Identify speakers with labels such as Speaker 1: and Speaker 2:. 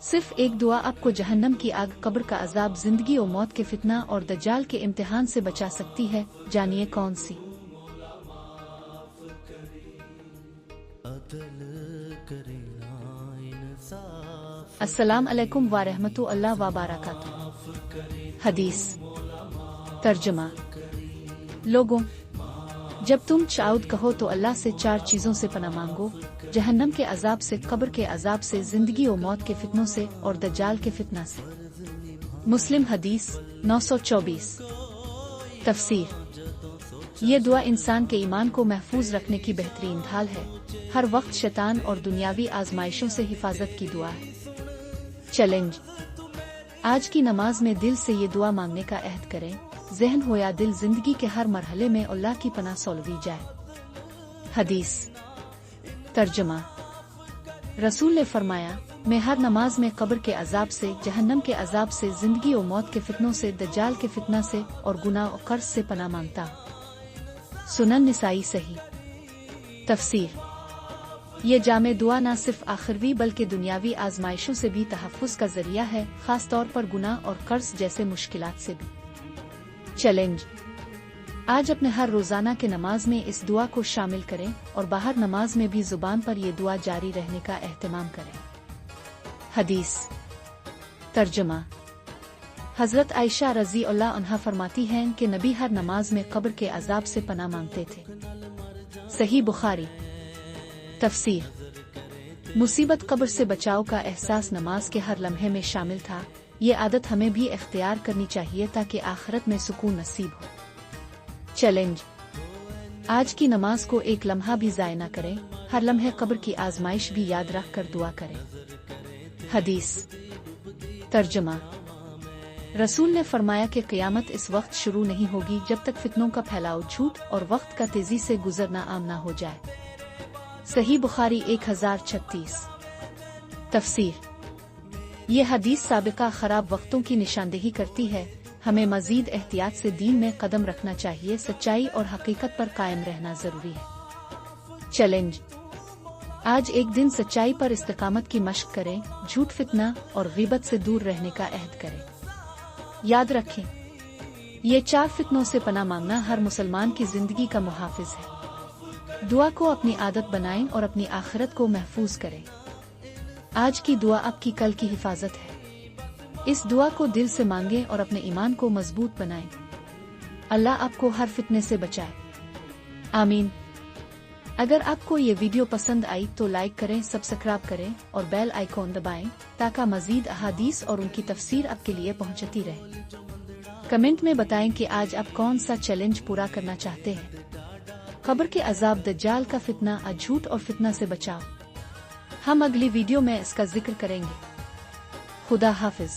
Speaker 1: सिर्फ एक दुआ आपको जहन्नम की आग, कब्र का अजाब, जिंदगी और मौत के फितना और दज्जाल के इम्तिहान से बचा सकती है। जानिए कौन सी। अस्सलाम अलैकुम व रहमतुल्लाह व बरकातुहू। हदीस तर्जुमा। लोगों, जब तुम चाउद कहो तो अल्लाह से 4 चीजों से पनाह मांगो: जहन्नम के अजाब से, कब्र के अजाब से, जिंदगी और मौत के फितनों से और दज्जाल के फितना से। मुस्लिम हदीस 924। तफसीर। ये दुआ इंसान के ईमान को महफूज रखने की बेहतरीन ढाल है। हर वक्त शैतान और दुनियावी आजमाइशों से हिफाजत की दुआ है। चैलेंज। आज की नमाज में दिल से ये दुआ मांगने का अहद करें। ज़हन हो या दिल, जिंदगी के हर मरहले में अल्लाह की पनाह सोलवी जाए। हदीस तर्जुमा। रसूल ने फरमाया, मैं हर नमाज में कब्र के अजाब से, जहन्नम के अजाब से, जिंदगी और मौत के फितनों से, दज्जाल के फितना से और गुनाह और कर्ज से पनाह मांगता हूँ। सुनन निसाई सही। तफसीर। ये जामे दुआ न सिर्फ आखिरवी बल्कि दुनियावी आजमाइशों से भी तहफ़्फ़ुज़ का जरिया है, खास तौर पर गुनाह और कर्ज जैसे मुश्किलात से भी। चैलेंज। आज अपने हर रोजाना के नमाज में इस दुआ को शामिल करें और बाहर नमाज में भी जुबान पर यह दुआ जारी रहने का एहतमाम करें। हदीस तर्जुमा। हजरत आयशा रज़ी अल्लाह अन्हा फरमाती हैं कि नबी हर नमाज में कब्र के अजाब से पनाह मांगते थे। सही बुखारी। तफसीर। मुसीबत कब्र से बचाव का एहसास नमाज के हर लम्हे में शामिल था। ये आदत हमें भी इख्तियार करनी चाहिए ताकि आखिरत में सुकून नसीब हो। चैलेंज। आज की नमाज को एक लम्हा भी ज़ाय न करें। हर लम्हे कब्र की आजमाइश भी याद रख कर दुआ करें। हदीस तर्जुमा। रसूल ने फरमाया कि क़यामत इस वक्त शुरू नहीं होगी जब तक फितनों का फैलाव, झूठ और वक्त का तेजी से गुजरना आम ना हो जाए। सही बुखारी 1036। तफसीर। ये हदीस साबिका खराब वक्तों की निशानदेही करती है। हमें मजीद एहतियात से दीन में कदम रखना चाहिए। सच्चाई और हकीकत पर कायम रहना जरूरी है। चैलेंज। आज एक दिन सच्चाई पर इस्तिकामत की मशक करें। झूठ, फितना और ग़ीबत से दूर रहने का अहद करें। याद रखें, ये 4 फितनों से पनाह मांगना हर मुसलमान की जिंदगी का मुहाफिज है। दुआ को अपनी आदत बनाएं और अपनी आखिरत को महफूज करें। आज की दुआ आपकी कल की हिफाजत है। इस दुआ को दिल से मांगें और अपने ईमान को मजबूत बनाएं। अल्लाह आपको हर फितने से बचाए। आमीन। अगर आपको ये वीडियो पसंद आई तो लाइक करें, सब्सक्राइब करें और बेल आइकॉन दबाएं ताकि मजीद अहादीस और उनकी तफसीर आपके लिए पहुंचती रहे। कमेंट में बताएं कि आज आप कौन सा चैलेंज पूरा करना चाहते हैं। कब्र के अजाब, दज्जाल का फितना, झूठ और फितना से बचाव। हम अगली वीडियो में इसका जिक्र करेंगे। खुदा हाफिज।